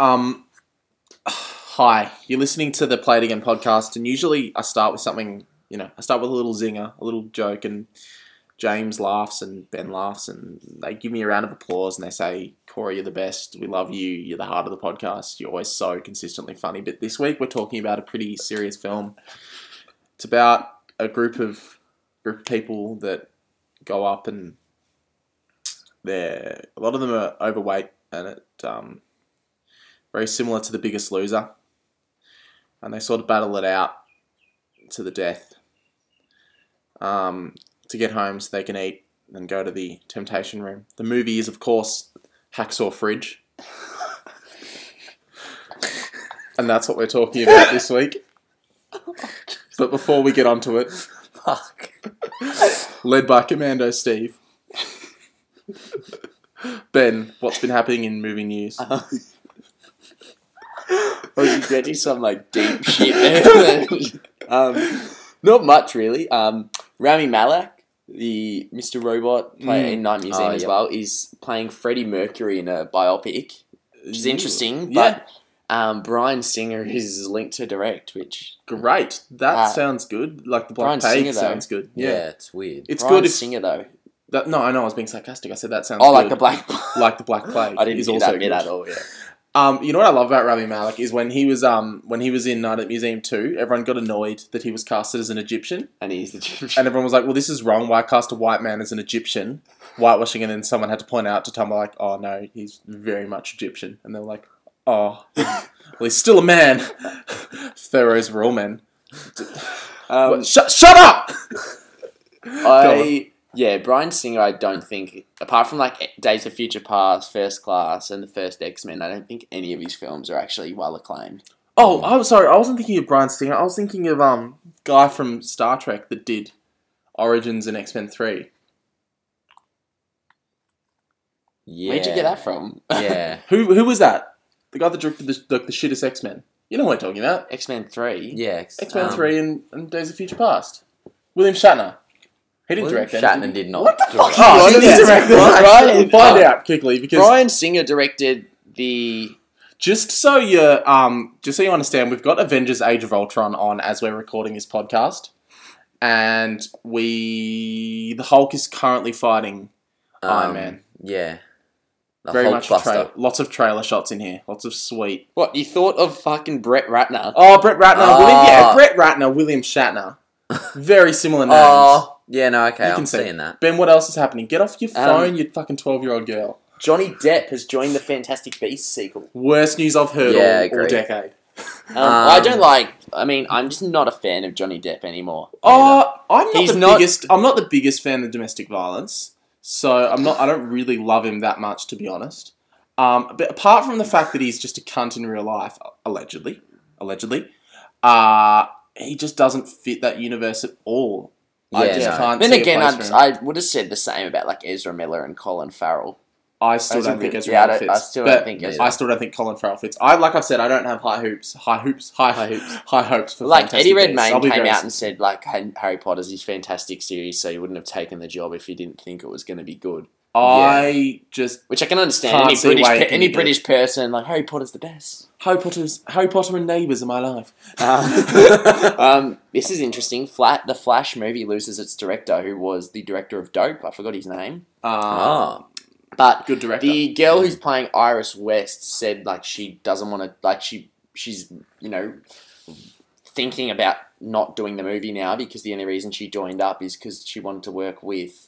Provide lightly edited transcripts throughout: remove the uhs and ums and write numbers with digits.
Hi, you're listening to the Play It Again podcast, and usually I start with something, I start with a little zinger, a little joke, and James laughs and Ben laughs, and they give me a round of applause, and they say, Corey, you're the best, we love you, you're the heart of the podcast, you're always so consistently funny. But this week we're talking about a pretty serious film. It's about a group of people that go up, and a lot of them are overweight, and it very similar to The Biggest Loser, and they sort of battle it out to the death to get home so they can eat and go to the temptation room. The movie is, of course, Hacksaw Ridge, and that's what we're talking about this week. But before we get onto it, led by Commando Steve, Ben, what's been happening in movie news? I was expecting some deep shit there. Not much really. Rami Malek, the Mr. Robot player in Night Museum as well, is playing Freddie Mercury in a biopic, which is interesting. But Bryan Singer is linked to direct, which great. That sounds good. Like the Black Plague sounds good. Yeah, it's weird. It's Bryan good. If, Singer though. No, I know I was being sarcastic. I said that sounds. Oh, good. like the Black. Like the Black Plague. I didn't hear that bit at all. Yeah. You know what I love about Rami Malek is when he was in Night at Museum 2, everyone got annoyed that he was casted as an Egyptian. And he's Egyptian. And everyone was like, well, this is wrong. Why cast a white man as an Egyptian? Whitewashing, and then someone had to point out to Tom, like, oh, no, he's very much Egyptian. And they were like, oh, well, he's still a man. Pharaohs were all men. Shut up! Yeah, Bryan Singer, I don't think, apart from Days of Future Past, First Class, and the first X-Men, I don't think any of his films are actually well acclaimed. Oh, I'm sorry, I wasn't thinking of Bryan Singer. I was thinking of guy from Star Trek that did Origins and X-Men 3. Yeah. Where'd you get that from? Yeah. Who was that? The guy that directed the shittest X-Men. You know what I'm talking about. X-Men 3? Yeah. X-Men 3 and Days of Future Past. William Shatner. He didn't direct that. Shatner did not. What the fuck? Oh, he didn't direct that. Find out quickly, because Bryan Singer directed the... Just so you understand, we've got Avengers Age of Ultron on as we're recording this podcast, and the Hulk is currently fighting Iron Man. Yeah. Very much lots of trailer shots in here. Lots of sweet. What, you thought of fucking Brett Ratner? Oh, Brett Ratner. Brett Ratner, William Shatner. Very similar names. Oh, yeah, no, okay, I'm see. seeing that. Ben, what else is happening? Get off your phone, you fucking 12-year-old girl. Johnny Depp has joined the Fantastic Beasts sequel. Worst news I've heard all decade. I'm just not a fan of Johnny Depp anymore. I'm not the biggest fan of domestic violence, so I don't really love him that much, to be honest. But apart from the fact that he's just a cunt in real life, allegedly, he just doesn't fit that universe at all. Yeah, I just can't. Then see again, a place for him. I would have said the same about Ezra Miller and Colin Farrell. I still don't think Ezra Miller fits. I still don't think Colin Farrell fits. Like I've said, I don't have high hopes for Fantastic Eddie Beasts. Redmayne came out and said Harry Potter's his fantastic series, so he wouldn't have taken the job if he didn't think it was going to be good. Which I can understand. Any British person, Harry Potter's the best. Harry Potter and Neighbours are my life. This is interesting. The Flash movie loses its director, who was the director of Dope. I forgot his name. But good director. The girl who's playing Iris West said she doesn't want to she's thinking about not doing the movie now because the only reason she joined up is because she wanted to work with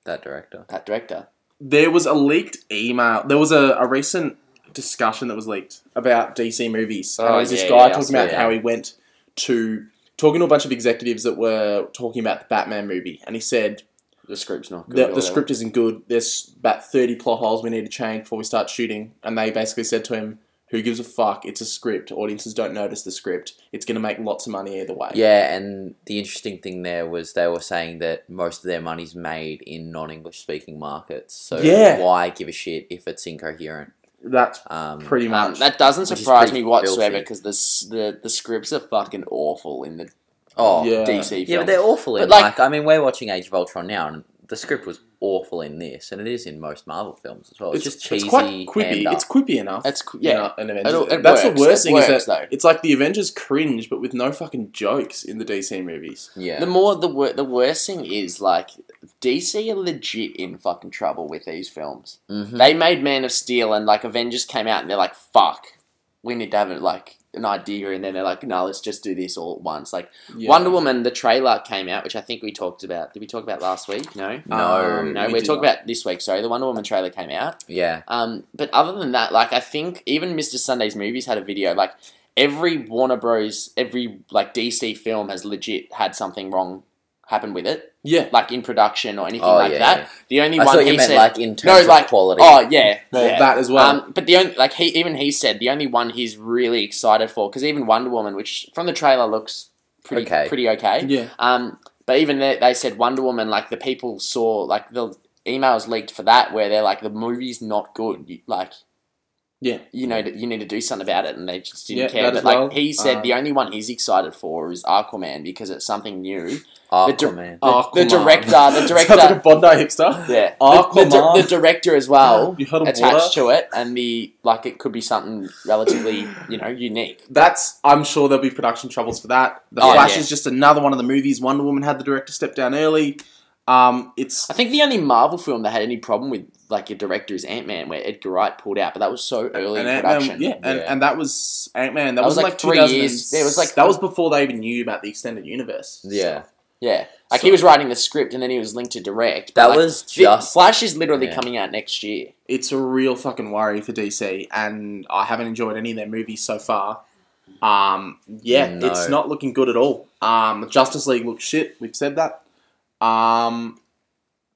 that director. There was a leaked email. There was a recent discussion that was leaked about DC movies. And there was this guy talking about how he went to talking to a bunch of executives that were talking about the Batman movie, and he said the script's not good. The script isn't good. There's about 30 plot holes we need to change before we start shooting. And they basically said to him, who gives a fuck? It's a script. Audiences don't notice the script. It's going to make lots of money either way. Yeah, and the interesting thing there was they were saying that most of their money's made in non-English speaking markets. So why give a shit if it's incoherent? That's pretty much. That doesn't surprise me whatsoever because the scripts are fucking awful in the DC films. Yeah, but they're awful in we're watching Age of Ultron now and the script was awful in this, and it is in most Marvel films as well. It's just cheesy. It's quite quippy. It's quippy enough. An Avengers. That's the worst thing is that though. It's like the Avengers cringe, but with no fucking jokes in the DC movies. Yeah. The worst thing is like DC are legit in fucking trouble with these films. Mm-hmm. They made Man of Steel and like Avengers came out and they're like, fuck, we need to have like an idea, and then they're like, no, let's just do this all at once. Like Wonder Woman, the trailer came out, which I think we talked about. Did we talk about last week? No, we're talking about this week. Sorry, the Wonder Woman trailer came out. Yeah. But other than that, like I think even Mr. Sunday's Movies had a video. Like every Warner Bros, every like DC film has legit had something wrong happen with it. Yeah, like in production or anything that. Yeah. The only one he said, like in terms of quality. Oh yeah, that as well. But the only he said the only one he's really excited for, because even Wonder Woman, which from the trailer looks pretty okay. Yeah. But even they said Wonder Woman, like the people saw like the emails leaked for that where they're like the movie's not good. Like. Yeah, you know that you need to do something about it, and they just didn't care. But like he said, the only one he's excited for is Aquaman because it's something new. Aquaman. The director, sounds like a Bondi hipster. Yeah, Aquaman. the director as well attached to it, and it could be something relatively unique. I'm sure there'll be production troubles for that. The Flash is just another one of the movies. Wonder Woman had the director step down early. I think the only Marvel film that had any problem with like your director is Ant-Man, where Edgar Wright pulled out, but that was so early in production. And that was Ant-Man. That was like 3 years. It was like that was before they even knew about the extended universe. Yeah. So. Yeah. Like he was writing the script and then he was linked to direct. That was just Flash is literally coming out next year. It's a real fucking worry for DC, and I haven't enjoyed any of their movies so far. It's not looking good at all. Justice League looks shit. We've said that.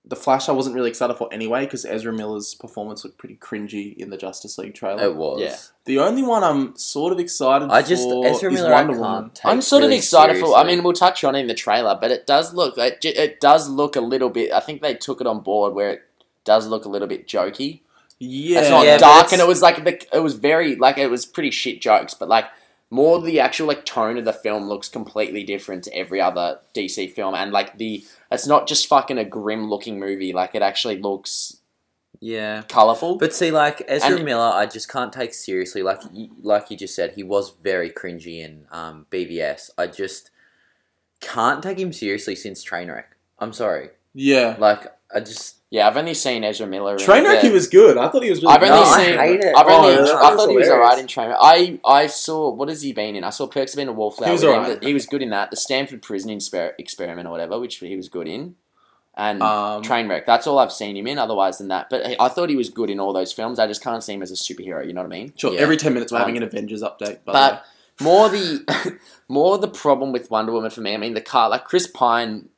The Flash I wasn't really excited for anyway because Ezra Miller's performance looked pretty cringy in the Justice League trailer. It was. Yeah. The only one I'm sort of excited for Ezra Miller, is Wonder Woman. I'm sort of excited for. I mean, we'll touch on it in the trailer, but it does look a little bit. I think they took it on board where it does look a little bit jokey. Yeah, it's not dark, and it was like it was very like it was pretty shit jokes, but like. More the actual like tone of the film looks completely different to every other DC film, and like it's not just fucking a grim looking movie. Like it actually looks colourful. But see, like Ezra Miller, I just can't take seriously. Like you just said, he was very cringy in BVS. I just can't take him seriously since Trainwreck. I'm sorry. Yeah, like I just. Yeah, I've only seen Ezra Miller. Trainwreck, he was good. I thought he was really good. I hate it. I thought he was alright in Trainwreck. I saw, what has he been in? I saw Perks of Being a Wallflower. He was alright. He was good in that. The Stanford Prison Experiment or whatever, which he was good in. And Trainwreck. That's all I've seen him in, otherwise than that. But I thought he was good in all those films. I just can't see him as a superhero, you know what I mean? Sure, every 10 minutes we're having an Avengers update. But more the problem with Wonder Woman for me, I mean, the car, like Chris Pine...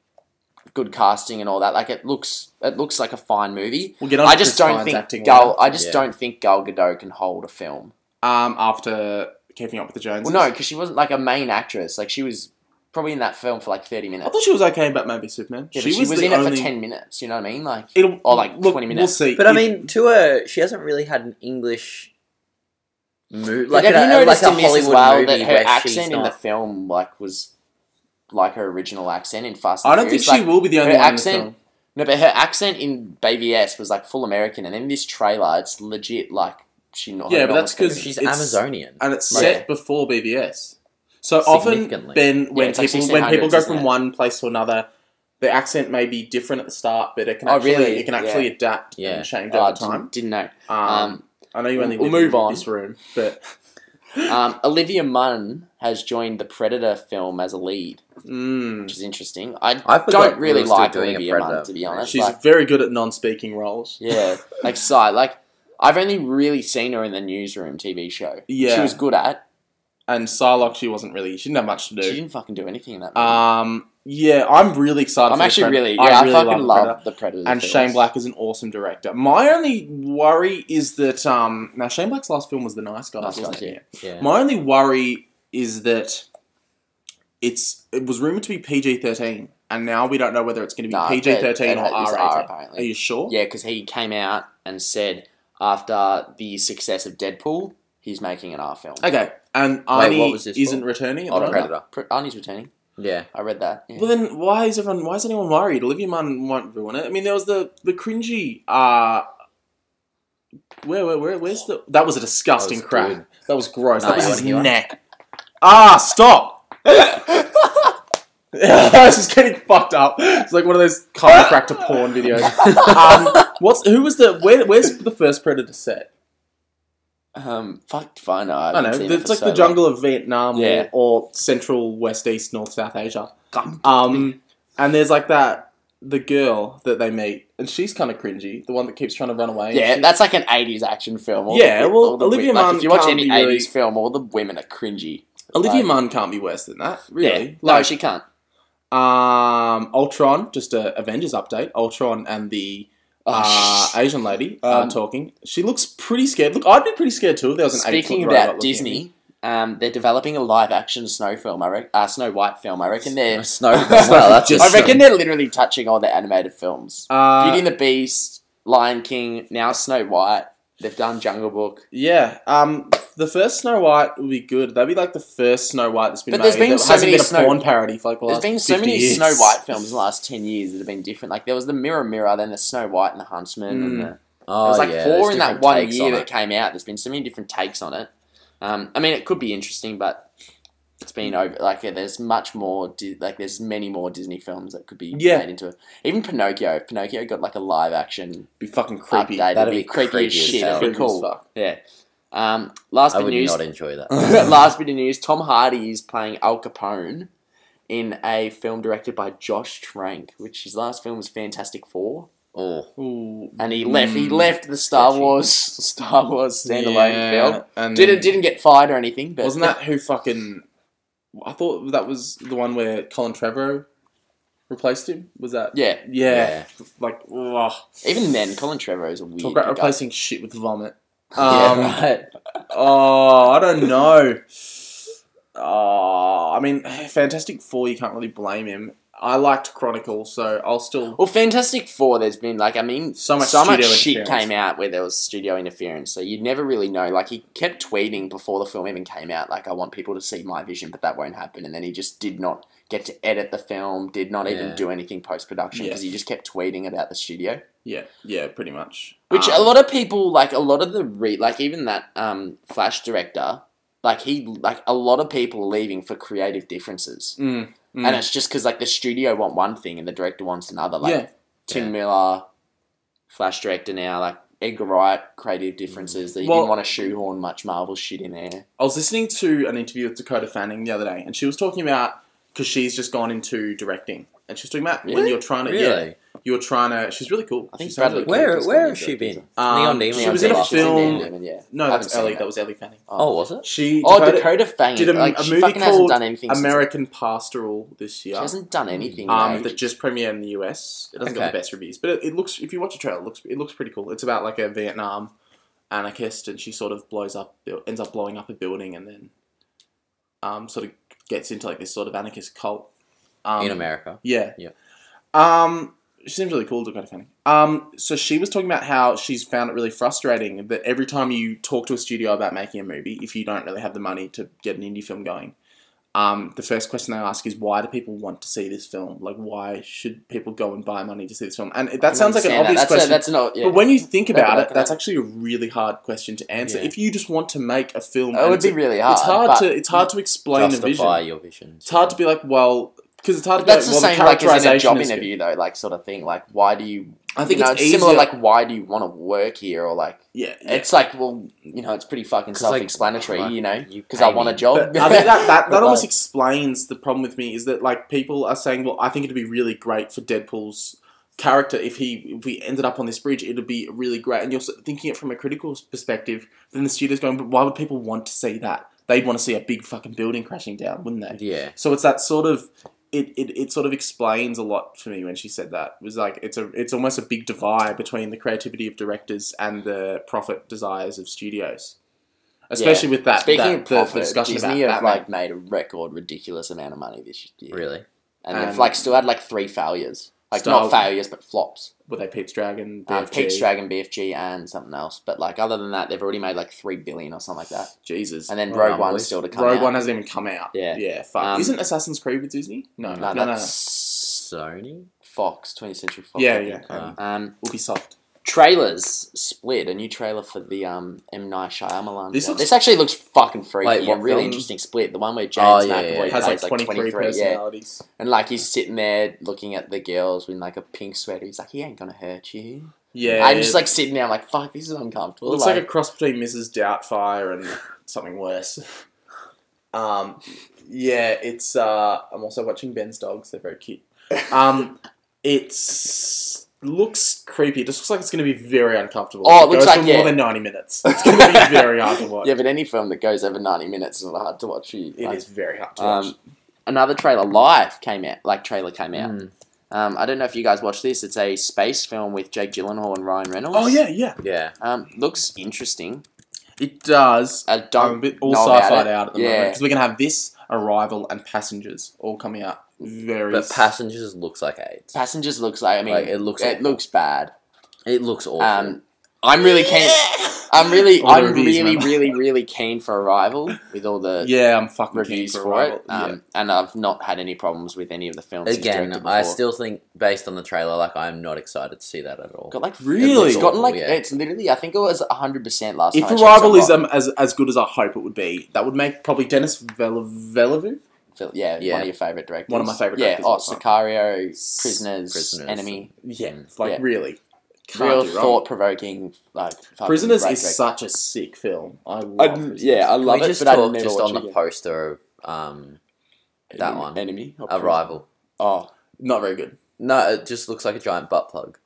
good casting and all that. Like it looks like a fine movie. We'll get on I just don't think Gal Gadot can hold a film. After Keeping Up with the Joneses. Well, no, because she wasn't like a main actress. Like she was probably in that film for like 30 minutes. I thought she was okay in Batman v Superman. Yeah, she was in it for 10 minutes. You know what I mean? Like 20 minutes. We'll see. But I mean, to her, she hasn't really had an English movie. Like have you noticed in this as well that her accent in the film was like her original accent in Fast and I don't think Furious. she will be the only one in the film. No, but her accent in Baby S was like full American, and in this trailer, it's legit like she not. Yeah, but that's because she's Amazonian, and it's set before BBS. So often, Ben, when people go from one place to another, the accent may be different at the start, but it can actually adapt and change over time. Didn't know. I know you only live in this room, but. Olivia Munn has joined the Predator film as a lead, which is interesting. I don't really like Olivia Munn, to be honest. She's very good at non-speaking roles. Yeah, I've only really seen her in the Newsroom TV show. Yeah, she was good at. And Psylocke, she didn't have much to do. She didn't fucking do anything in that movie. Yeah, I'm really excited. I fucking love the Predator. And Shane Black is an awesome director. My only worry is that now Shane Black's last film was The Nice Guys, wasn't it? Yeah. My only worry is that it was rumored to be PG-13, and now we don't know whether it's going to be PG-13 or R-18. Apparently. Are you sure? Yeah, because he came out and said after the success of Deadpool, he's making an R film. Okay, and Arnie isn't returning. Predator. Arnie's returning. Yeah. I read that. Yeah. Well, then why is anyone worried? Olivia Munn won't ruin it. I mean, there was the cringy. Where's the? That was a disgusting That was crack. good. That was gross. No, that was you his wanna hear one? neck. Stop! This is getting fucked up. It's like one of those chiropractor porn videos. Where's the first Predator set? Fuck, fine. I don't know. It's like the jungle of Vietnam, Yeah. or Central, West, East, North, South Asia. And there's like the girl that they meet, and she's kind of cringy. The one that keeps trying to run away. Yeah, that's like an 80s action film. Olivia Munn if you watch can't any be 80s really- film, all the women are cringy. Olivia Munn can't be worse than that, really. Yeah, no, she can't. Ultron, just a Avengers update. Ultron and the Asian lady talking. She looks pretty scared. Look, I'd be pretty scared too if there was an 8-foot Speaking robot about looking at Disney, me. they're developing a live-action Snow White film. I reckon they're... Snow. Well, that's I reckon they're literally touching all the animated films. Beauty and the Beast, Lion King, now Snow White. They've done Jungle Book. Yeah. The first Snow White would be good. That'd be like the first Snow White that's been But made. there's been that so hasn't many been a porn parody for like the There's last been so 50 many years. Snow White films in the last 10 years that have been different. Like, there was the Mirror, then the Snow White and the Huntsman. And there was like 4 in that 1 year that came out. There's been so many different takes on it. I mean, it could be interesting, but it's been over. Like, there's much more. There's many more Disney films that could be made into it. Even Pinocchio. If Pinocchio got like a live action, Be fucking creepy. update, That'd it'd be be creepy creepy as as shit. hell. It'd be Creepy as cool. fuck. Yeah. I Last bit of would news. not enjoy that. Last bit of news. Tom Hardy is playing Al Capone in a film directed by Josh Trank, which his last film was Fantastic Four. Oh. Ooh. And he left the Star Wars standalone film. And Didn't get fired or anything, but wasn't that who fucking? I thought that was the one where Colin Trevorrow replaced him. Was that? Yeah. Yeah. Like, ugh. Even then, Colin Trevorrow is a weird. Talk about pickup. replacing shit with vomit. Yeah, right. Oh, I don't know. Oh, I mean, Fantastic Four, you can't really blame him. I liked Chronicle, so I'll still... Well, Fantastic Four, there's been, like, I mean, So much shit interference. came out where there was studio interference, so you'd never really know. Like, he kept tweeting before the film even came out, like, I want people to see my vision, but that won't happen. And then he just did not get to edit the film, did not even do anything post-production, because he just kept tweeting about the studio. Yeah, pretty much. Which a lot of people, like, a lot of the, even that Flash director, like, a lot of people are leaving for creative differences. And it's just because, like, the studio want one thing and the director wants another. Like, Tim Miller, Flash director now, like, Edgar Wright, creative differences. That you didn't want to shoehorn much Marvel shit in there. I was listening to an interview with Dakota Fanning the other day, and she was talking about, because she's just gone into directing, and she was talking about when you're trying to... Really? You're trying to... She's really cool. I think She sounds Bradley really Cooper's cool. Where gone has into she been? directing. Neon Demon. She was in a last film- season. Neon Demon, yeah. No, I that's haven't seen Ellie. that. That was Ellie Fanning. Oh, was it? Dakota Fanning did a she movie fucking hasn't called done anything since- American Pastoral this year. She hasn't done anything in ages. That just premiered in the US. It doesn't get the best reviews, but it looks. If you watch the trailer, it looks pretty cool. It's about like a Vietnam anarchist, and she sort of ends up blowing up a building, and then sort of gets into like this sort of anarchist cult In America. Yeah, Yeah. She seems really cool, Dakota Fanning. So she was talking about how she's found it really frustrating that every time you talk to a studio about making a movie, if you don't really have the money to get an indie film going, the first question they ask is, why do people want to see this film? Like, why should people go and buy money to see this film? And that sounds like an obvious question. But when you think about it, that's actually a really hard question to answer. Yeah. If you just want to make a film... It would be really hard. It's hard to explain a vision. Justify your vision. It's hard to be like, well... Because it's hard to That's go, the well, same, like, as in a characterization job is interview, though, like, sort of thing. Like, why do you... I think it's it's similar, easier- like, why do you want to work here? Or, like... Yeah. It's like, well, it's pretty fucking 'Cause, like, self-explanatory, like, because I want a job. But I think that But, almost like- explains the problem with me, is that, like, people are saying, well, I think it'd be really great for Deadpool's character if we ended up on this bridge, it'd be really great. And you're thinking it from a critical perspective, then the studio's going, but why would people want to see that? They'd want to see a big fucking building crashing down, wouldn't they? Yeah. So it's that sort of... It sort of explains a lot for me when she said that. It was like, it's almost a big divide between the creativity of directors and the profit desires of studios. Especially with that, Speaking of profit, the discussion Disney about have Batman. like made a record ridiculous amount of money this year. Really? And they've like still had like 3 failures. Like, Star- not failures, but flops. Were they Pete's Dragon, BFG? Pete's Dragon, BFG, and something else. But, like, other than that, they've already made, like, 3 billion or something like that. Jesus. And then Rogue One's still to come out. Rogue One hasn't even come out. Yeah. Yeah, fuck. Isn't Assassin's Creed with Disney? No, that's Sony? Fox, 20th Century Fox. Yeah, I yeah. think. Ubisoft. Trailers split. A new trailer for the M. Night Shyamalan. This actually looks fucking freaky. Wait, what really film? interesting split. The one where James McAvoy Has like plays 23 personalities. And like he's sitting there looking at the girls with like a pink sweater. He's like, he ain't gonna hurt you. Yeah. I'm just like sitting there. I'm like, fuck, this is uncomfortable. Looks like a cross between Mrs. Doubtfire and something worse. Yeah, it's. I'm also watching Ben's dogs. They're very cute. It's looks creepy. It just looks like it's going to be very uncomfortable. Oh, it It looks goes like, for more than 90 minutes. It's going to be very hard to watch. Yeah, but any film that goes over 90 minutes is hard to watch. It is very hard to watch. Another trailer, Live, came out. I don't know if you guys watched this. It's a space film with Jake Gyllenhaal and Ryan Reynolds. Oh yeah, yeah. Yeah. Looks interesting. It does. I I'm don't a bit all know about sci-fi'd it. out at the moment because we're going to have this, Arrival, and Passengers all coming out very. But Passengers looks like AIDS. Passengers looks like. I mean, Like, it looks bad. It looks awful. I'm really keen. I'm All the reviews, man. really keen for Arrival with all the Yeah, I'm fucking reviews keen for it. Arrival. And I've not had any problems with any of the films. he's Again, directed I before. still think, based on the trailer, like, I'm not excited to see that at all. got like Really? It's gotten like Awful, yeah. it's literally. I think it was 100% last If time. I checked Arrival is online. as good as I hope it would be, that would make probably Dennis Villeneuve. Yeah, Yeah. one of your favorite directors. One of my favourite Yeah, directors of all time. Sicario, Prisoners, Prisoners. Enemy. Yeah, Yeah. really. Can't Real do wrong. thought-provoking. Like fucking Prisoners great is director. such a sick film. I love Prisoners. I Can love we it, just but I'd talk never just watch on it the again. poster of that one? Enemy. Or Prisoners? Arrival. Oh, Not very good. No, it just looks like a giant butt plug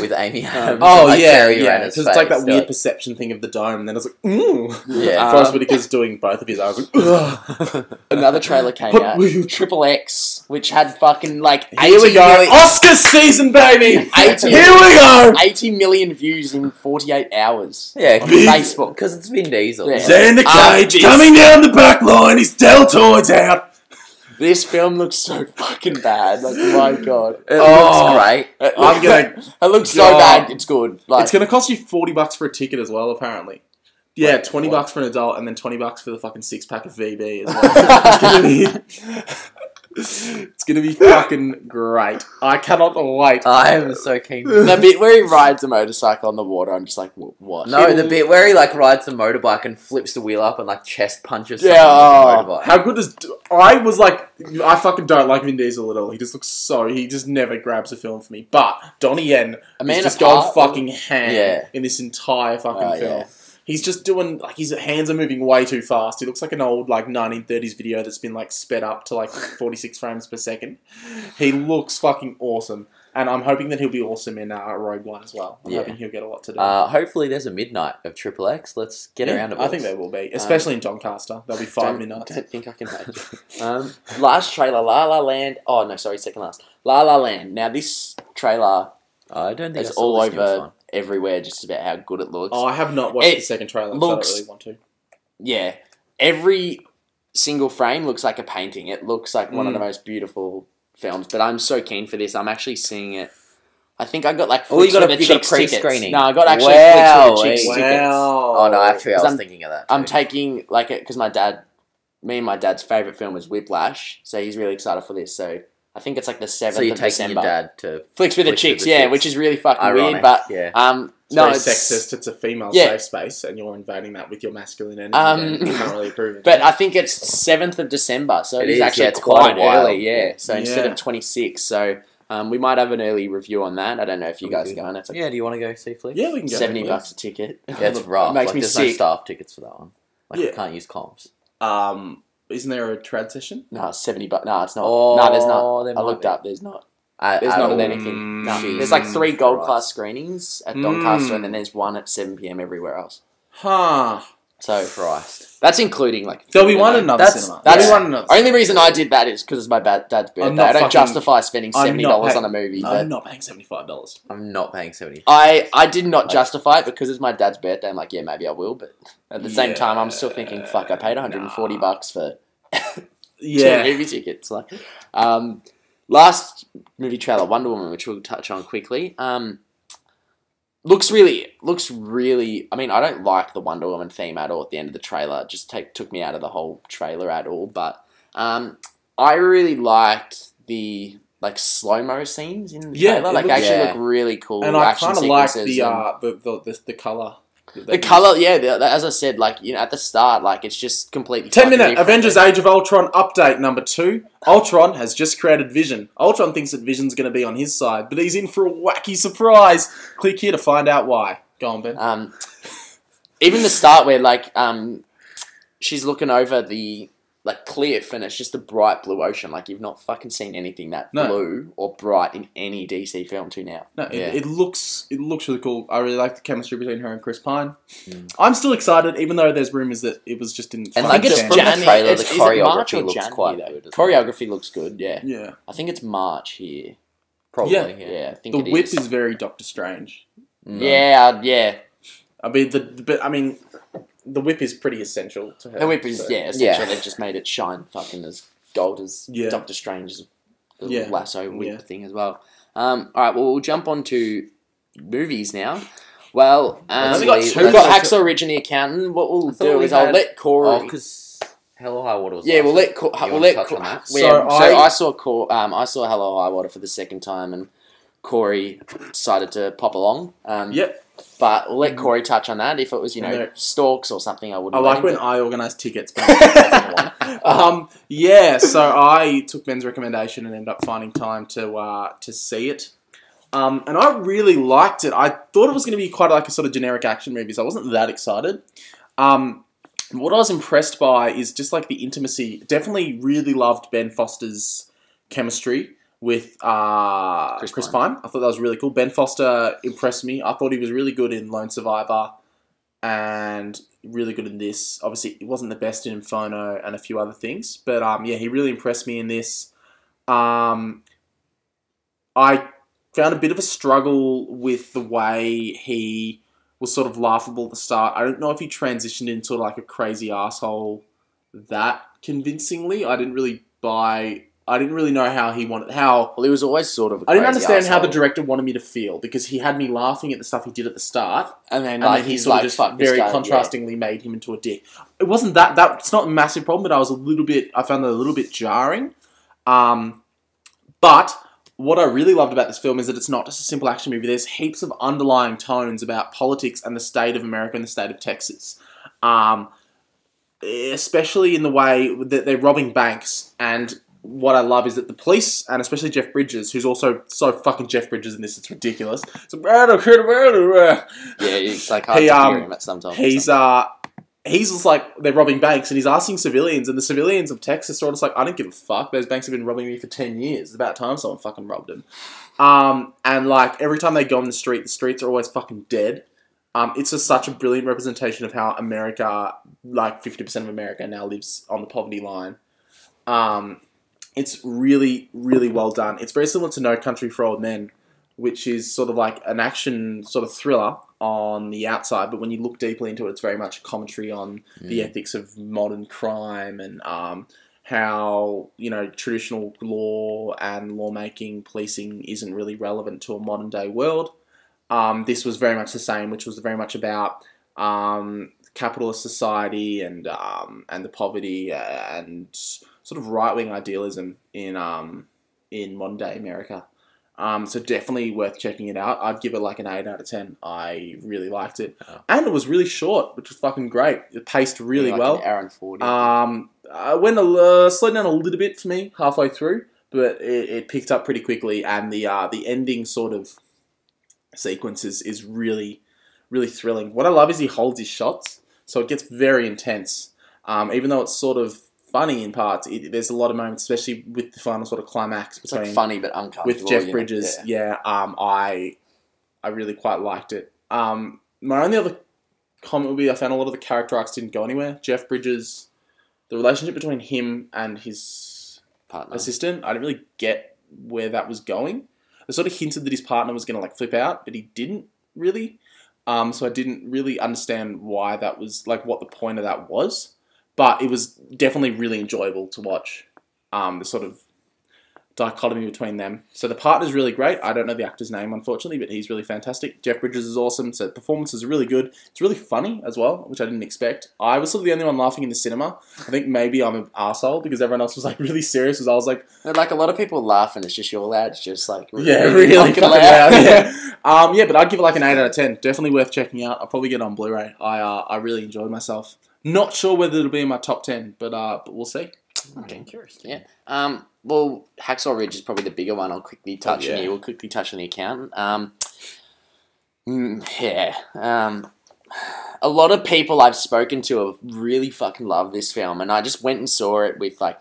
with Amy Adams. Oh and, like, yeah, Jerry yeah. Renner's Because it's like that face. weird perception thing of the dome, and then it's like, ooh. Yeah. Forrest Whitaker's doing both of his. I was like, ugh. another trailer came What out. were you- Triple X, which had fucking like Here we 80 go, million- Oscar season, baby. 80 Here we go. 80 million views in 48 hours. Yeah, on Facebook. because it's Vin Diesel. Yeah. Xander Cage this- coming down the back line. His deltoids out. This film looks so fucking bad. Like, my god. It Oh. looks great. I'm gonna. It looks so God. bad. It's good. Like, It's gonna cost you $40 for a ticket as well, apparently. Yeah, $20 for an adult, and then $20 for the fucking 6-pack of VB as well. It's gonna be fucking great. I cannot wait. I am so keen. the bit where he rides a motorcycle on the water, I'm just like, what? No, the bit where he like rides the motorbike and flips the wheel up and like chest punches Yeah, someone with the motorbike. How good is... I was like... I fucking don't like Vin Diesel at all. He just looks so... He just never grabs a film for me. But Donnie Yen Man is just Apart- going fucking ham Yeah. in this entire fucking Oh, film. yeah. He's just doing... Like, his hands are moving way too fast. He looks like an old, like, 1930s video that's been, like, sped up to, like, 46 frames per second. He looks fucking awesome. And I'm hoping that he'll be awesome in Rogue One as well. I'm Yeah. hoping he'll get a lot to do. Hopefully there's a midnight of Triple X. Let's get around it. I think there will be. Especially in Doncaster. There'll be 5 midnights. Don't think I can make it. Last trailer, La La Land. Oh, no, sorry, second last. La La Land. Now, this trailer I don't think is I saw all this news over one. everywhere just about how good it looks. Oh, I have not watched It the second trailer, so looks- I don't really want to. Yeah. Every single frame looks like a painting. It looks like one of the most beautiful films. But I'm so keen for this. I'm actually seeing it. I think I got like Oh, you got a Chicks pre-screening. tickets. No, I got actually Wow, Flicks for the Chicks wow. tickets. Oh no, actually I 'Cause was I'm- thinking of that. I'm too. taking like it because me and my dad's favorite film was Whiplash, so he's really excited for this. So I think it's like the 7th So you're of taking December. your dad to Flicks with the Flicks with Chicks, the yeah, Chicks. which is really fucking Ironic, weird. But yeah. It's no, very it's sexist. It's a female Yeah. safe space, and you're invading that with your masculine energy. Um, You can't really approve of But that. I think it's 7th of December, so It it's is, actually yeah, it's quite quite a while. early, yeah. So instead Yeah. of 26, so we might have an early review on that. I don't know if you guys are going. It's like Yeah, do you want to go see Flicks? Yeah, we can go. $70 a ticket. Yeah, it's rough. It makes like, me there's no sick. staff tickets for that one. Like Yeah. you can't use comps. Isn't there a trad session? No, it's $70. No, it's not. Oh, no, there's not. there I might looked be. up. There's not. There's There's not at anything. Mm, No. Jesus There's like 3 gold Christ. class screenings at Doncaster, and then there's one at 7 p.m. everywhere else. Huh. So Christ. that's including like. There'll be one at another That's- cinema. that's- There'll be one at another Only reason I did that is because it's my dad's birthday. not I don't fucking- justify spending I'm $70 not on a movie. cinema. I'm But not paying $75. I'm not paying 70. I did not justify it because it's my dad's birthday. I'm like, yeah, maybe I will, but at the same time, I'm still thinking, fuck, I paid $140 for Yeah. 2 movie tickets. Like, last movie trailer, Wonder Woman, which we'll touch on quickly. Looks really. I mean, I don't like the Wonder Woman theme at all at the end of the trailer. It just took me out of the whole trailer at all. But I really liked the slow-mo scenes in the trailer. Look really cool. And I kind of like the color. The color, as I said, at the start, it's just completely 10-minute Avengers Age of Ultron update number 2. Ultron has just created Vision. Ultron thinks that Vision's going to be on his side, but he's in for a wacky surprise. Click here to find out why. Go on, Ben. Even the start where, she's looking over the cliff and it's just a bright blue ocean. You've not fucking seen anything that blue or bright in any DC film to now. No, it looks really cool. I really like the chemistry between her and Chris Pine. I'm still excited, even though there's rumours that it was just in. And it's from the trailer, the choreography looks quite good. Choreography looks good. Yeah. Yeah. I think it's March here. Probably. Yeah. I think the whip is very Doctor Strange. Yeah. I mean, the whip is pretty essential to her. The whip is, essential. They've just made it shine fucking as gold as Doctor Strange's lasso whip thing as well. Alright, well, we'll jump on to movies now. Well, we've got Hacksaw Ridge and The Accountant. What we'll do is I'll let Corey... Oh, because Hello High Water was we'll let Corey... I saw Hello High Water for the second time and Corey decided to pop along. But we'll let Corey touch on that. If it was, stalks or something, I wouldn't. I like when I organise tickets. So I took Ben's recommendation and ended up finding time to see it. And I really liked it. I thought it was going to be quite a sort of generic action movie, so I wasn't that excited. What I was impressed by is just the intimacy. Definitely really loved Ben Foster's chemistry with Chris Pine. I thought that was really cool. Ben Foster impressed me. I thought he was really good in Lone Survivor and really good in this. Obviously, he wasn't the best in Inferno and a few other things, but he really impressed me in this. I found a bit of a struggle with the way he was sort of laughable at the start. I don't know if he transitioned into sort of a crazy asshole that convincingly. I didn't really know how he wanted... Well, he was always sort of a I didn't understand how the director wanted me to feel, because he had me laughing at the stuff he did at the start, and then he sort of just very contrastingly made him into a dick. It wasn't that's not a massive problem, but I found it a little bit jarring. But what I really loved about this film is that it's not just a simple action movie. There's heaps of underlying tones about politics and the state of America and the state of Texas. Especially in the way that they're robbing banks, and what I love is that the police, and especially Jeff Bridges, who's also so fucking Jeff Bridges in this, it's ridiculous. It's hard to hear him at sometimes. He's just they're robbing banks, and he's asking civilians, and the civilians of Texas are just I don't give a fuck. Those banks have been robbing me for 10 years. It's about time someone fucking robbed them. And every time they go on the streets are always fucking dead. It's just such a brilliant representation of how America, 50% of America now lives on the poverty line. It's really, really well done. It's very similar to No Country for Old Men, which is sort of an action sort of thriller on the outside, but when you look deeply into it, it's very much a commentary on the ethics of modern crime and how, traditional law and lawmaking, policing isn't really relevant to a modern day world. This was very much the same, which was very much about capitalist society and the poverty and sort of right-wing idealism in modern day America. So definitely worth checking it out. I'd give it an 8 out of 10. I really liked it. Oh. And it was really short, which was fucking great. It paced really well. An hour and 40. I went slowed down a little bit for me halfway through, but it picked up pretty quickly, and the ending sort of sequence is really, really thrilling. What I love is he holds his shots, so it gets very intense. Even though it's sort of funny in parts, there's a lot of moments, especially with the final sort of climax. It's funny but uncomfortable. With Jeff Bridges, I really quite liked it. My only other comment would be I found a lot of the character arcs didn't go anywhere. Jeff Bridges, the relationship between him and his assistant, I didn't really get where that was going. They sort of hinted that his partner was going to flip out, but he didn't really. So I didn't really understand why that was, what the point of that was. But it was definitely really enjoyable to watch the sort of dichotomy between them. So the partner's really great. I don't know the actor's name, unfortunately, but he's really fantastic. Jeff Bridges is awesome. So the performance is really good. It's really funny as well, which I didn't expect. I was sort of the only one laughing in the cinema. I think maybe I'm an arsehole because everyone else was like really serious. As I was like, a lot of people laugh and it's just you're loud. It's just like really fucking loud. Yeah, but I'd give it like an 8 out of 10. Definitely worth checking out. I'll probably get it on Blu-ray. I really enjoyed myself. Not sure whether it'll be in my top 10, but we'll see. Okay, interesting. Yeah. Well, Hacksaw Ridge is probably the bigger one. I'll quickly touch on you. We'll quickly touch on the accountant. A lot of people I've spoken to have really fucking loved this film, and I just went and saw it with like,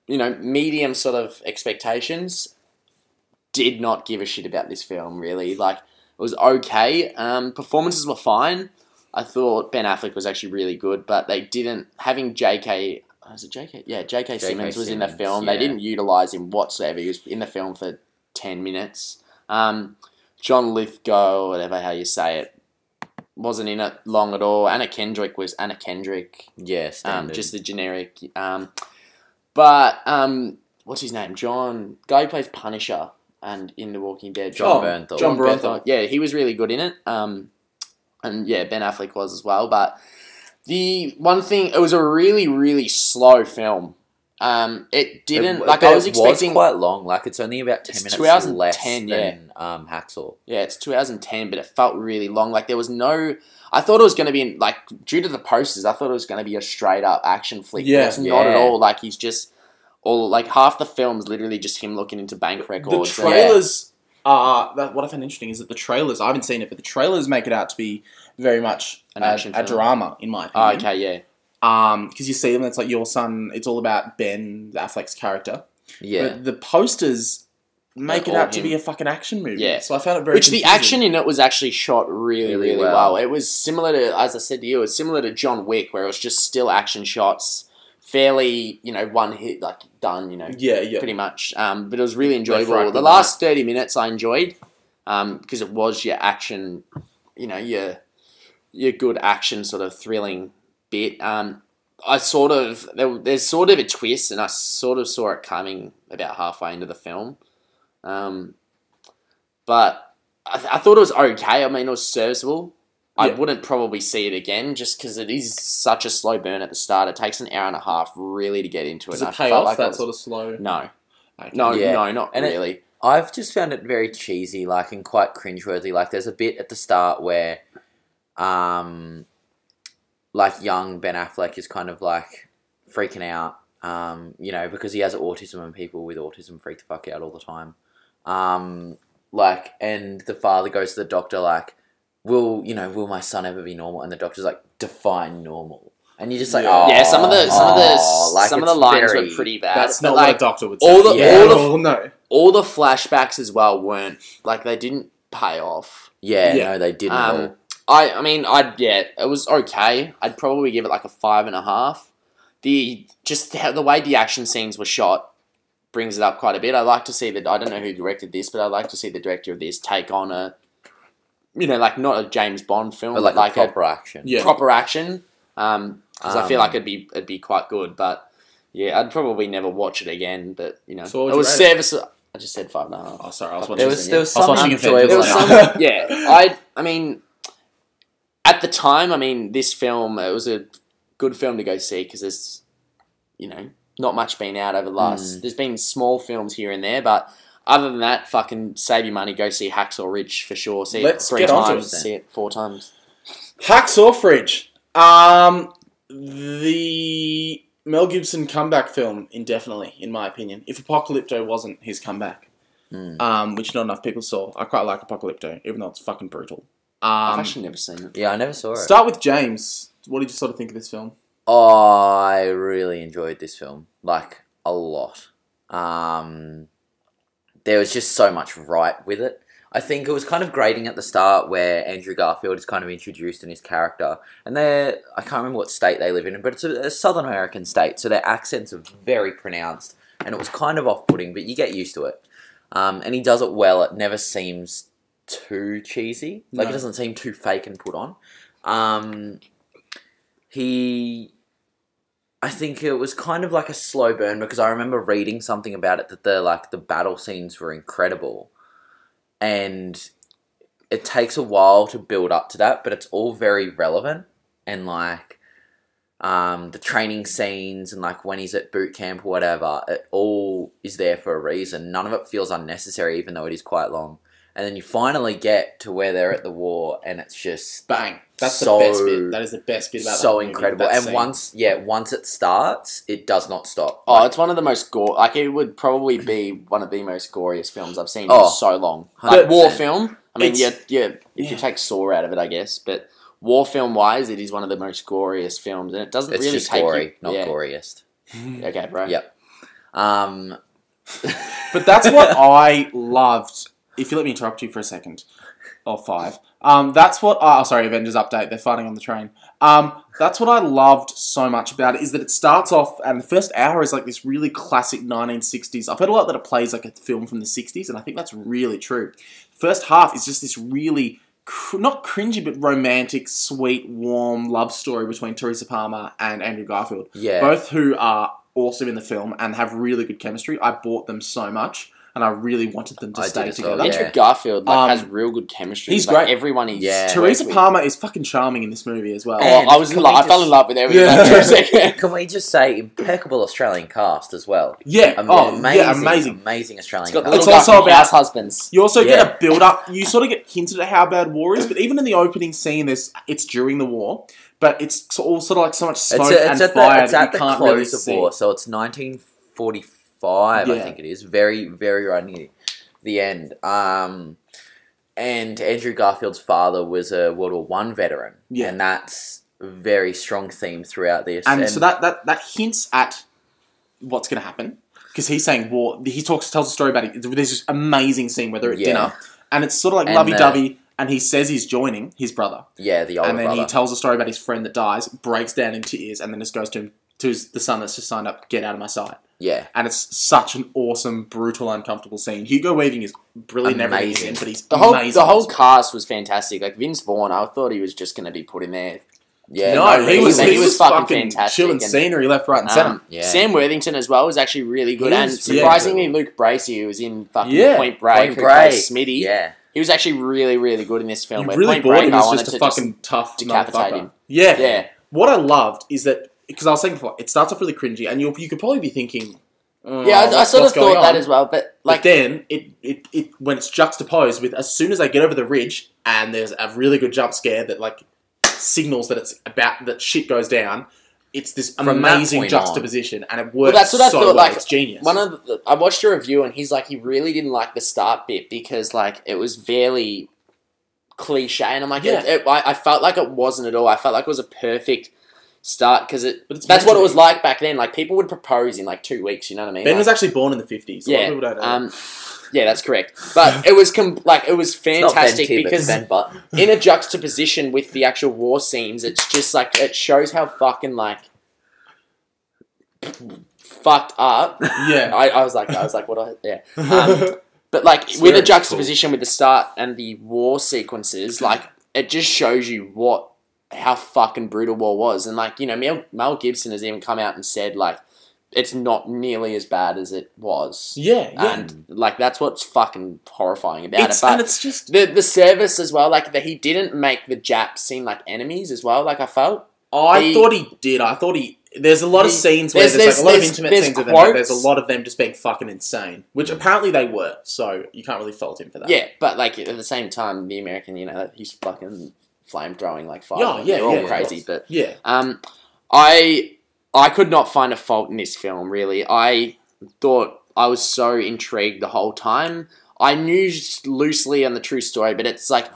medium sort of expectations. Did not give a shit about this film really. Like, it was okay. Performances were fine. I thought Ben Affleck was actually really good, but they didn't having J.K. Was it J.K.? Yeah, J.K. Simmons was in the film. Yeah. They didn't utilise him whatsoever. He was in the film for 10 minutes. John Lithgow, whatever how you say it, wasn't in it long at all. Anna Kendrick. Yeah, standard. Just the generic. But what's his name? Guy who plays Punisher and in The Walking Dead. John Bernthal. John Bernthal. Yeah, he was really good in it. And yeah, Ben Affleck was as well. But the one thing, it was a really, really slow film. It didn't I was expecting. It was quite long. Like, it's only about 10 minutes less than Hacksaw. Yeah, it's 2010, but it felt really long. Like, there was no. I thought it was going to be due to the posters. I thought it was going to be a straight up action flick. Yeah, it's not at all. Like, he's just half the film's literally just him looking into bank records. The trailers. What I found interesting is that the trailers, I haven't seen it, but the trailers make it out to be very much a drama, in my opinion. Oh, okay, yeah. Because you see them, it's like your son, it's all about Ben Affleck's character. Yeah. But the posters make it out to be a fucking action movie. Yeah. So I found it very confusing. The action in it was actually shot really, really well. It was similar to, as I said to you, it was similar to John Wick, where it was just still action shots, fairly, one hit, like, done, Yeah. pretty much. But it was really enjoyable. The last 30 minutes I enjoyed, because it was your action, your good action sort of thrilling bit. There's sort of a twist, and I sort of saw it coming about halfway into the film. But I thought it was okay. I mean, it was serviceable. Yeah. I wouldn't probably see it again, just because it is such a slow burn at the start. It takes an hour and a half really to get into it. Does it pay off that sort of slow? No. Okay. No, not really. I've just found it very cheesy, like, and quite cringeworthy. Like, there's a bit at the start where, like, young Ben Affleck is kind of, like, freaking out, because he has autism and people with autism freak the fuck out all the time. And the father goes to the doctor, like, will my son ever be normal? And the doctor's like, define normal. And you're just like, some of the lines were pretty bad. That's not like, what a doctor would say. All the flashbacks as well weren't, like, they didn't pay off. Yeah, no, they didn't at all. It was okay. I'd probably give it like a 5.5. The way the action scenes were shot brings it up quite a bit. I like to see that. I don't know who directed this, but I'd like to see the director of this take on a, not a James Bond film, but like a proper action. Yeah. Proper action. Because I feel like it'd be quite good. But yeah, I'd probably never watch it again. But so it was serviceable. I just said 5.5. Oh, sorry, I was watching. There was some enjoyable. I mean, at the time, this film, it was a good film to go see because there's, not much been out over the last. There's been small films here and there, but other than that, fucking save your money, go see Hacksaw Ridge for sure. See it 3 times, see it 4 times. Hacksaw Ridge. The Mel Gibson comeback film, indefinitely, in my opinion. If Apocalypto wasn't his comeback, which not enough people saw. I quite like Apocalypto, even though it's fucking brutal. I've actually never seen it. Yeah, I never saw it. Start with James. What did you sort of think of this film? Oh, I really enjoyed this film. Like, a lot. There was just so much right with it. I think it was kind of grating at the start where Andrew Garfield is kind of introduced in his character. And I can't remember what state they live in, but it's a Southern American state, so their accents are very pronounced. And it was kind of off-putting, but you get used to it. And he does it well. It never seems too cheesy. Like, it doesn't seem too fake and put on. I think it was kind of like a slow burn because I remember reading something about it that the battle scenes were incredible, and it takes a while to build up to that, but it's all very relevant, and like the training scenes and like when he's at boot camp or whatever, it all is there for a reason. None of it feels unnecessary, even though it is quite long. And then you finally get to where they're at the war, and it's just bang. That's the best bit. That is the best bit about so that movie, incredible. that And scene. once it starts, it does not stop. Oh, it's one of the most like it would probably be one of the most goriest films I've seen Oh, in so long. 100%. Like war film. I mean, It's- if you take Saw out of it, I guess, but war film wise, it is one of the most goriest films, and it doesn't It's really just take gory, you, not goriest. Okay, bro. Yep. But that's what I loved. If you let me interrupt you for a second, or 5. That's what. Sorry, Avengers update. They're fighting on the train. That's what I loved so much about it, is that it starts off, and the first hour is like this really classic 1960s. I've heard a lot that it plays like a film from the 60s, and I think that's really true. First half is just this really not cringy, but romantic, sweet, warm love story between Teresa Palmer and Andrew Garfield. Yeah. Both who are also in the film and have really good chemistry. I bought them so much, and I really wanted them to I stay did as well, together. yeah. Andrew Garfield has real good chemistry. he's like, great. Everyone he's Yeah. Teresa Palmer is fucking charming in this movie as well. And I was in can love. we I fell in just- love with everything. Yeah. For a second. Can we just say impeccable Australian cast as well? Yeah. Amazing amazing. Australian It's got the cast. It's little guy also from about- House Husbands. You also Yeah. get a build up. You sort of get hinted at how bad war is, but even in the opening scene, it's during the war, but it's all sort of like so much smoke and fire It's that at you the can't close really of see. war, so it's 1945, I Yeah. think it is. Very, very right near the end. And Andrew Garfield's father was a World War One veteran, Yeah. and that's a very strong theme throughout this. And so that hints at what's going to happen, because he's saying war. He tells a story about it. There's this amazing scene where they're at dinner, and it's sort of like And lovey-dovey. And he says he's joining his brother, yeah, the older and then brother. he tells a story about his friend that dies, breaks down in tears, and then just goes to the son that's just signed up. Get out of my sight. Yeah. And it's such an awesome, brutal, uncomfortable scene. Hugo Weaving is brilliant in everything he's in, but he's amazing. The whole cast was fantastic. Like Vince Vaughn, I thought he was just going to be put in there. Yeah, No, he was fucking fucking fantastic. chilling scenery left, right, and centre. Yeah. Sam Worthington as well was actually really good, and He's- surprisingly, Luke Bracey, who was in fucking Yeah. Point Break, Point who Break. plays Smitty. Yeah. He was actually really, really good in this film. You Where really Point bought Break, him I as wanted just a to fucking tough decapitate motherfucker. him. Yeah. Yeah. What I loved is that, because I was saying before, it starts off really cringy, and you could probably be thinking, Yeah, I sort of thought that as well, but Like, like, then it when it's juxtaposed with, as soon as they get over the ridge and there's a really good jump scare that like signals that it's about that shit goes down. It's this From that amazing point juxtaposition, and it well, works that's what I so thought. well. Like, It's genius. I watched a review, and he's like, he really didn't like the start bit because like it was very cliche, and I'm like, Yeah. I felt like it wasn't at all. I felt like it was a perfect start because But it's that's meant what to it was be. like back then. Like people would propose in like 2 weeks. You know what I mean? Ben Like, was actually born in the 50s. A lot of yeah, people don't know. yeah, that's correct. But it was it was It's not Ben fantastic Tibbett, because Ben Button. in a juxtaposition with the actual war scenes, it's just like it shows how fucking like fucked up. yeah. I was like, what? Yeah. But like It's with a very juxtaposition with the start and the war sequences, like it just shows you how fucking brutal war was, and like Mel Gibson has even come out and said like it's not nearly as bad as it was. Yeah, yeah. And like that's what's fucking horrifying about it. But And it's just... the service as well, like that he didn't make the Japs seem like enemies as well. Like I felt. I thought he did. I thought he... There's a lot of scenes where there's like a lot of intimate there's scenes with them, but there's a quotes. lot of them just being fucking insane. Which apparently they were, so you can't really fault him for that. Yeah, but like at the same time, the American, he's fucking flame throwing like fire. Yeah, yeah, they're all yeah, crazy. of But Yeah. I could not find a fault in this film. Really, I thought I was so intrigued the whole time. I knew loosely on the true story, but it's like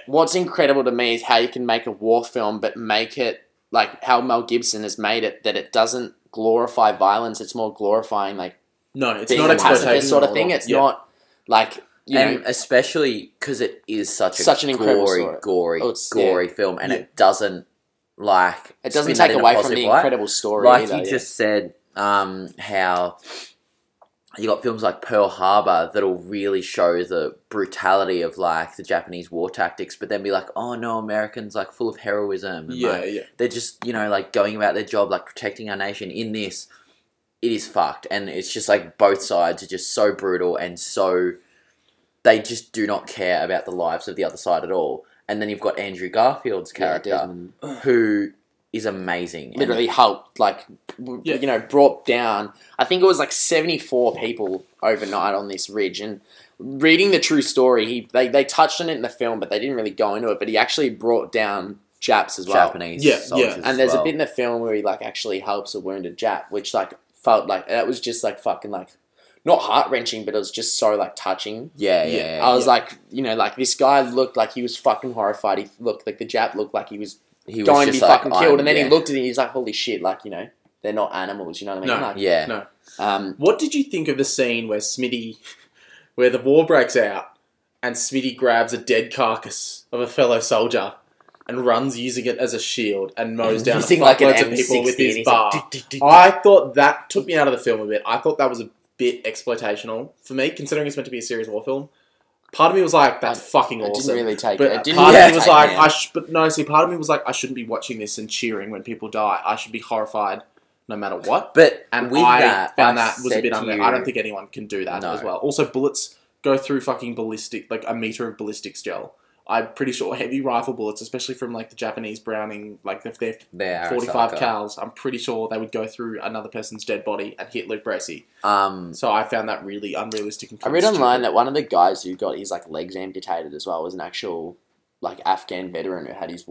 what's incredible to me is how you can make a war film, but make it like how Mel Gibson has made it, that it doesn't glorify violence. It's more glorifying like No, it's being not a exploitation pacifist sort of at thing. all. It's Yeah. not like And especially because it is such an incredible story. gory film, and Yeah. it doesn't it doesn't spin that take in a away from positive the light. incredible story. Like either, you just said, how you got films like Pearl Harbor that'll really show the brutality of like the Japanese war tactics, but then be like, oh no, Americans like full of heroism. And, they're just, you know, like going about their job, like protecting our nation. In this, it is fucked. And it's just like both sides are just so brutal and so, they just do not care about the lives of the other side at all. And then you've got Andrew Garfield's character, who is amazing. Literally helped, like, you know, brought down, I think it was like 74 people overnight on this ridge. And reading the true story, they touched on it in the film, but they didn't really go into it. But he actually brought down Japs as well. Japanese soldiers. And there's a bit in the film where he, like, actually helps a wounded Jap, which, like, felt like, that was just, like, fucking, like, not heart-wrenching, but it was just so, like, touching. Yeah. I was like, you know, like, this guy looked like he was fucking horrified. He looked like the Jap looked like he was going to be like, fucking killed. And then he looked at it and he's like, holy shit, like, you know, they're not animals, you know what I mean? No. No. What did you think of the scene where where the war breaks out and Smitty grabs a dead carcass of a fellow soldier and runs using it as a shield and mows down fuckloads of people with his bar? I thought that took me out of the film a bit. I thought that was a bit exploitational for me, considering it's meant to be a serious war film. Part of me was like, that's fucking awesome. It didn't really take but it. Part of me was like, part of me was like, I shouldn't be watching this and cheering when people die. I should be horrified no matter what. And I found that was a bit unreal. I don't think anyone can do that as well. Also, bullets go through fucking ballistic, like a meter of ballistics gel. I'm pretty sure heavy rifle bullets, especially from like the Japanese Browning, like if they're 45 cals, I'm pretty sure they would go through another person's dead body and hit Luke Bracey. So I found that really unrealistic. And I read online that one of the guys who got his like legs amputated as well was an actual like Afghan veteran who had his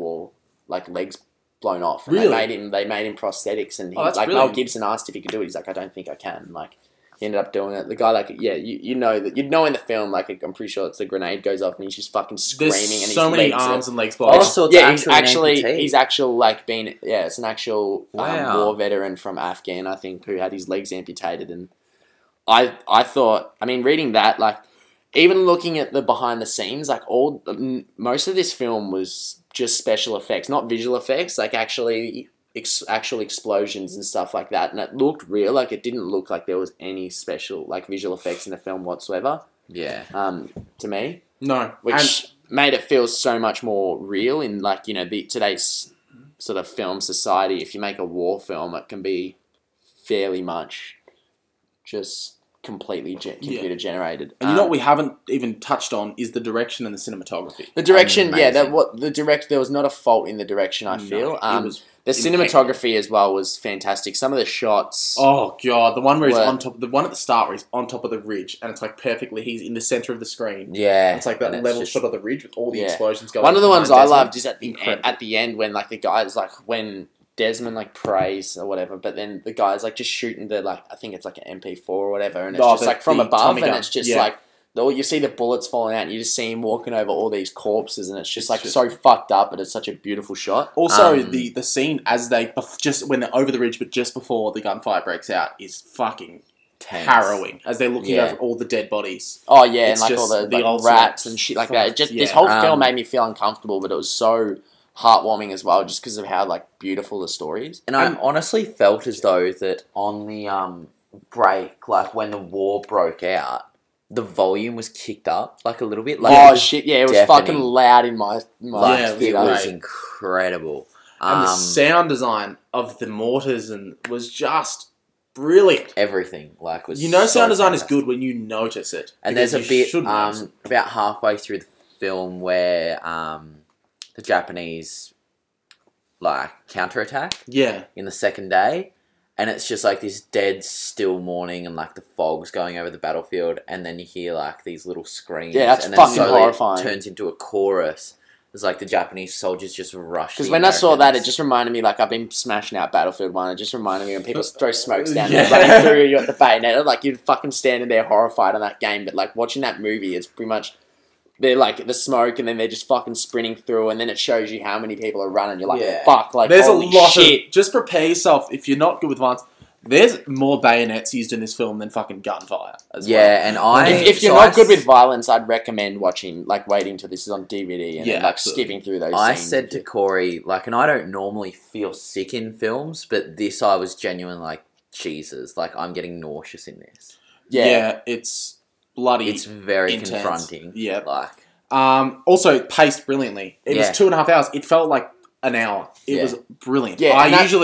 like legs blown off. And Really? They made him prosthetics, and he, that's like brilliant. Mel Gibson asked if he could do it. He's like, I don't think I can. Like, he ended up doing it. The guy, like, you know that you'd know in the film, like, I'm pretty sure it's the grenade goes off and he's just fucking screaming. There's and his so many legs arms and legs blown. He's actual like being it's an actual war veteran from Afghan, I think, who had his legs amputated. And I thought, I mean, reading that, like, even looking at the behind the scenes, like most of this film was just special effects, not visual effects, like actually actual explosions and stuff like that, and it looked real. Like, it didn't look like there was any special like visual effects in the film whatsoever. To me, which made it feel so much more real in, like, you know, today's sort of film society. If you make a war film, it can be fairly much just completely computer generated. And you know what we haven't even touched on is the direction and the cinematography. The direction, there was not a fault in the direction, I feel. The cinematography as well was fantastic. Some of the shots. Oh god, the one where he's on top, the one at the start where he's on top of the ridge, and it's like perfectly. He's in the center of the screen. Yeah, it's like that level shot of the ridge with all the explosions going. One of the ones I loved is at the end when like the guys like when Desmond like prays or whatever, but then the guy's like just shooting the like I think it's like an MP4 or whatever, and it's just like from above, and it's just like. You see the bullets falling out, and you just see him walking over all these corpses, and it's just so fucked up, but it's such a beautiful shot. Also, the scene as just when they're over the ridge, but just before the gunfire breaks out, is fucking harrowing. As they're looking over all the dead bodies. Oh yeah, and like all the like, rats and shit like that. This whole film made me feel uncomfortable, but it was so heartwarming as well, just because of how like beautiful the story is. And I honestly felt as though that on the break, like when the war broke out, the volume was kicked up like a little bit. Like, shit, yeah, it was fucking loud in my it was incredible. And the sound design of the mortars was just brilliant. Everything was sound design is good when you notice it. And there's a bit about halfway through the film where the Japanese like counterattack. Yeah. In the second day. And it's just like this dead, still morning, and like the fog's going over the battlefield, and then you hear like these little screams. Yeah, that's and fucking horrifying. It turns into a chorus. It's like the Japanese soldiers just rush. Because when I saw that, it just reminded me, like, I've been smashing out Battlefield 1, it just reminded me when people throw smokes down there, running through you at the bayonet, like, you're fucking standing there horrified on that game, but like, watching that movie, it's pretty much. They're like the smoke, and then they're just fucking sprinting through, and then it shows you how many people are running. You're like, fuck, like, there's holy a lot shit. Just prepare yourself if you're not good with violence. There's more bayonets used in this film than fucking gunfire. As well. And if you're not good with violence, I'd recommend waiting till this is on DVD and skipping through those. I scenes. said to Corey, like, and I don't normally feel sick in films, but this I was genuine like, Jesus, like I'm getting nauseous in this. Yeah, it's bloody. It's very intense. confronting. Yeah. Like, Also paced brilliantly. It was 2.5 hours. It felt like an hour. It was brilliant. Yeah, I feel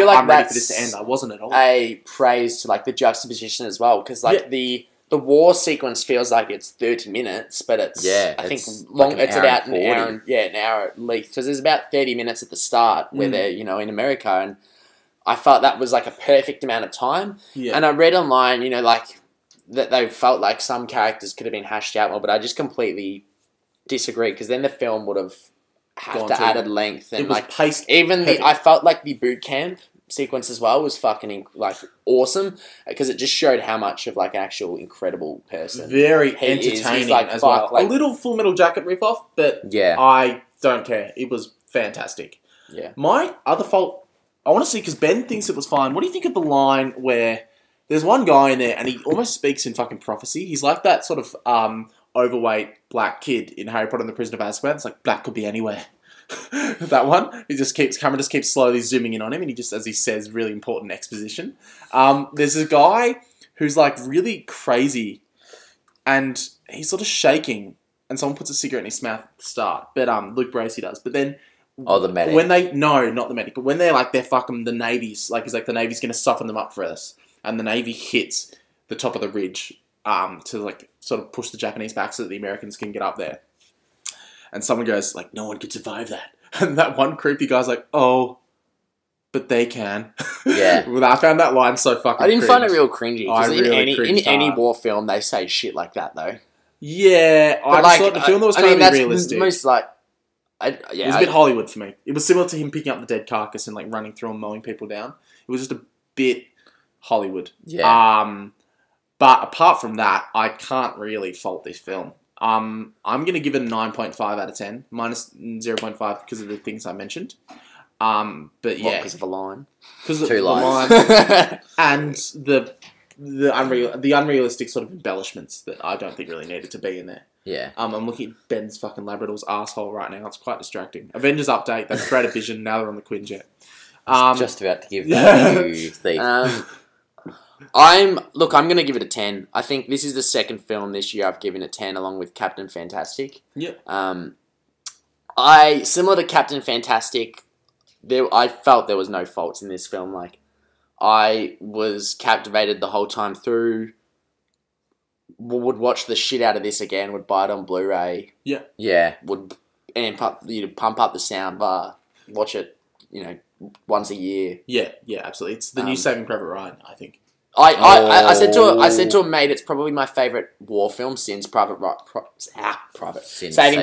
like I'm ready for this that's to end. I wasn't at all. a praise to like the juxtaposition as well, because like the war sequence feels like it's 30 minutes, but it's I think long. It's about an hour. An hour at least, because there's about 30 minutes at the start where they're in America, and I felt that was like a perfect amount of time. Yeah. And I read online, like that they felt like some characters could have been hashed out more, but I just completely disagree, because then the film would have had to added length, and it was like paced. Even I felt like the boot camp sequence as well was fucking like awesome, because it just showed how much of like an actual incredible person. Very entertaining like, as well. Like, a little Full Metal Jacket ripoff, but I don't care. It was fantastic. Yeah. My other fault, I want to see, because Ben thinks it was fine. What do you think of the line where there's one guy in there and he almost speaks in fucking prophecy? He's like that sort of overweight black kid in Harry Potter and the Prisoner of Azkaban. It's like, black could be anywhere. That one. Camera just keeps slowly zooming in on him, and he just, as he says, really important exposition. There's a guy who's like really crazy, and he's sort of shaking, and someone puts a cigarette in his mouth at the start. But Luke Bracey does. But then the medic. When not the medic, but when they're fucking the Navy's, like, he's like, the Navy's gonna soften them up for us, and the Navy hits the top of the ridge to like sort of push the Japanese back so that the Americans can get up there. And someone goes, like, no one could survive that. And that one creepy guy's like, oh, but they can. Yeah. Well, I found that line so fucking I didn't cringe. find it real cringy. Because in any hard. war film, they say shit like that, though. Yeah. But I just thought the film that was trying to be realistic. Most like... it was a bit Hollywood for me. It was similar to him picking up the dead carcass and like running through and mowing people down. It was just a bit Hollywood. Yeah. But apart from that, I can't really fault this film. I'm going to give it a 9.5 out of 10, minus 0.5 because of the things I mentioned. But yeah. Because of a line? Because of Two the lines. line. And the unrealistic sort of embellishments that I don't think really needed to be in there. Yeah. I'm looking at Ben's fucking Labrador's asshole right now. It's quite distracting. Avengers update. They've created Vision. Now they're on the Quinjet. Just about to give that to you, Thief. I'm going to give it a 10. I think this is the second film this year I've given a 10, along with Captain Fantastic. Yep. Similar to Captain Fantastic, I felt there was no faults in this film. Like, I was captivated the whole time through. Would watch the shit out of this again. Would buy it on Blu-ray. Yeah. Yeah. Would pump up the sound bar. Watch it, once a year. Yeah, absolutely. It's the new Saving Private Ryan, I think. I said to a mate, it's probably my favourite war film since Saving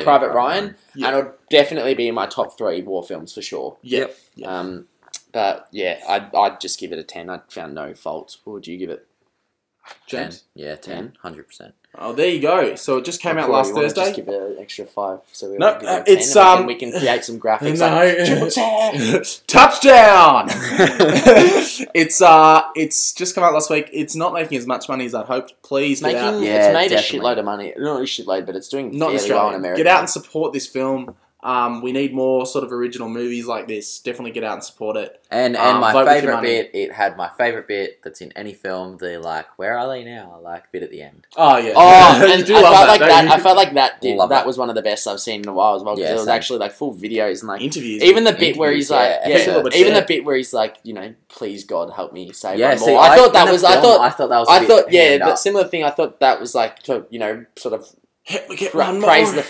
Private Ryan, Yep. and it'll definitely be in my top 3 war films for sure. Yep. But yeah, I'd just give it a 10. I found no faults. What would you give it? 10. James? Yeah, 10. 100%. Oh, there you go. So it just came out last Thursday. Just give it an extra 5. So we No, give it a 10, it's and we can create some graphics. Touchdown! It's just come out last week. It's not making as much money as I'd hoped. Please get out. It's made definitely. a shitload of money. Not a shitload, but it's doing Not in fairly well in Australia. America. Get out and support this film. We need more sort of original movies like this. Definitely get out and support it. And vote my with your favourite money. bit, it had my favourite bit that's in any film, the like, where are they now? Like bit at the end. Oh yeah. Oh, You and do I love felt like don't that. you? I felt like that Love that it. was one of the best I've seen in a while as well. Because Yeah, it was same. actually like full videos and like Interviews. even the bit where he's like, episodes. even the bit where he's like, please God help me save Yeah, one see, more. I thought that in was. the I film, thought. I thought that was. I a bit thought. Yeah, hand that up. similar thing. I thought that was like to sort of We get one more. praise the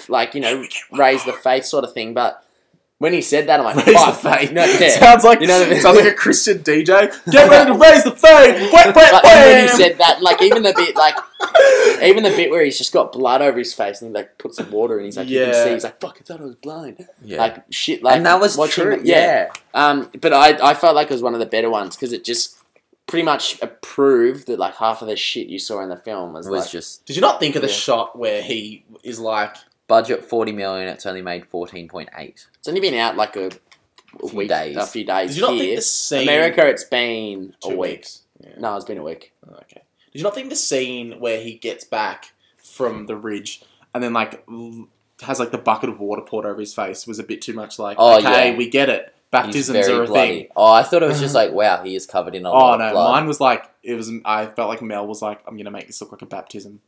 raise the faith sort of thing, but. When he said that, I'm like, Raise fuck. the faith. No, yeah. Sounds like sounds like a Christian DJ. Get ready to raise the faith. Wham, wham, Like, and when he wham. said that, like even the bit where he's just got blood over his face and he like puts some water and he's like, you can Yeah. see, he's like, fuck, I thought I was blind. Yeah. Like shit, like And that was watching true. it, but I felt like it was one of the better ones because it just pretty much proved that like half of the shit you saw in the film was like, just Did you not think of the shot where he is like, budget 40 million. It's only made 14.8. it's only been out like a few week, days. a few days. did you not here. think the scene... America, it's been a 2 week. weeks? Yeah. No, it's been a week. Oh, okay. Did you not think the scene where he gets back from the ridge and then like has like the bucket of water poured over his face was a bit too much like, Oh, okay, yeah. we get it. baptisms are a thing. Oh, I thought it was just like, wow, he is covered in a lot of blood. Mine was like, I felt like Mel was like, I'm going to make this look like a baptism.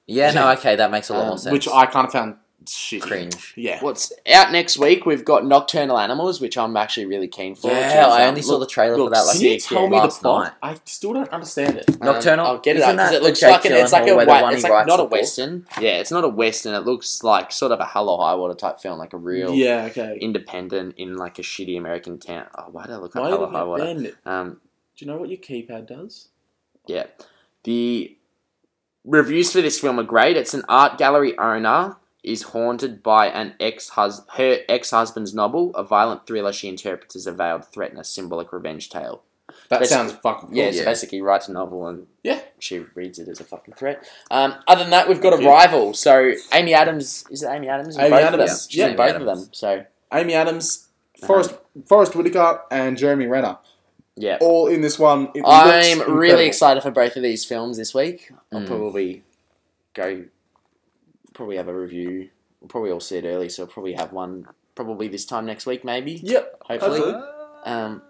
Yeah, no, okay, that makes a lot more sense. Which I kind of found shitty. Cringe. Yeah. What's out next week? We've got Nocturnal Animals, which I'm actually really keen for. Yeah, I only saw the trailer for that Can you tell me the last plot? night. I still don't understand it. Nocturnal. I'll get it up because it looks like it's like not a western. Yeah, it's not a western. It looks like sort of a Hell or High Water type film, like a real independent in like a shitty American town. Oh, why do I look like Hell or High Water? Do you know what your keypad does? Yeah, the reviews for this film are great. It's an art gallery owner is haunted by her ex-husband's novel, a violent thriller she interprets as a veiled threat and a symbolic revenge tale. That sounds fucking cool. Yeah, so basically writes a novel and she reads it as a fucking threat. Other than that, we've got a rival. So Amy Adams, is it Amy Adams? Amy Adams. She's in both of them. So Amy Adams, Forrest Whitaker, and Jeremy Renner. Yeah, all in this one. I'm really excited for both of these films this week. I'll probably have a review. We'll probably all see it early, so I'll probably have one this time next week, maybe. Yep, hopefully.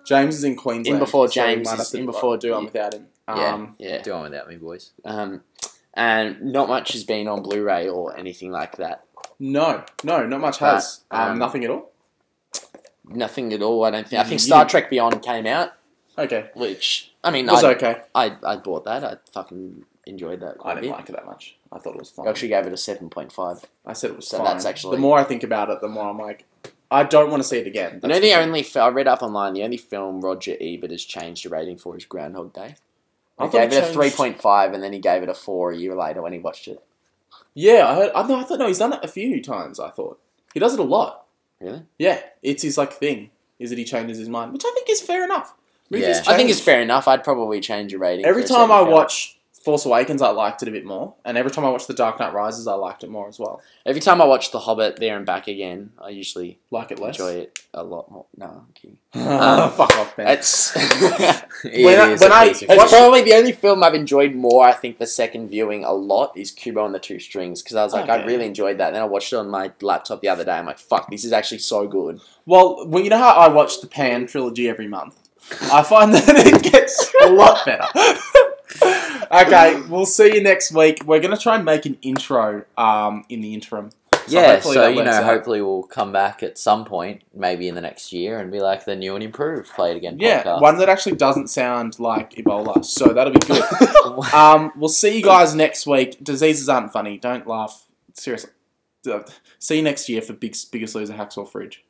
James is in Queensland. In before James. Do one without him. Do one without me, boys. And not much has been on Blu-ray or anything like that. No, not much has. Nothing at all. Nothing at all. I don't think. I think Star Trek Beyond came out. Okay. Which I mean, was okay. I bought that. I fucking enjoyed that. I didn't like it that much. I thought it was fun. I actually gave it a 7.5. I said it was so fine. That's actually the more I think about it, the more I'm like, I don't want to see it again. I read up online. The only film Roger Ebert has changed the rating for is Groundhog Day. I gave it a 3.5, and then he gave it a 4 a year later when he watched it. Yeah, I thought he's done it a few times. I thought he does it a lot. Really? Yeah, it's his thing. Is that he changes his mind, which I think is fair enough. Yeah. I think it's fair enough. I'd probably change your rating. Every time I watch Force Awakens, I liked it a bit more. And every time I watch The Dark Knight Rises, I liked it more as well. Every time I watch The Hobbit there and back again, I usually like it less. Enjoy it a lot more. No, okay. Fuck off, man. It's probably the only film I've enjoyed more. I think the second viewing a lot is Kubo and the Two Strings, because I was like, I really enjoyed that. And then I watched it on my laptop the other day. I'm like, fuck, this is actually so good. Well, you know how I watch the Pan trilogy every month? I find that it gets a lot better. Okay, we'll see you next week. We're going to try and make an intro in the interim. Hopefully we'll come back at some point, maybe in the next year, and be like the new and improved Play It Again podcast. Yeah, one that actually doesn't sound like Ebola, so that'll be good. We'll see you guys next week. Diseases aren't funny. Don't laugh. Seriously. See you next year for Biggest Loser Hacksaw Ridge.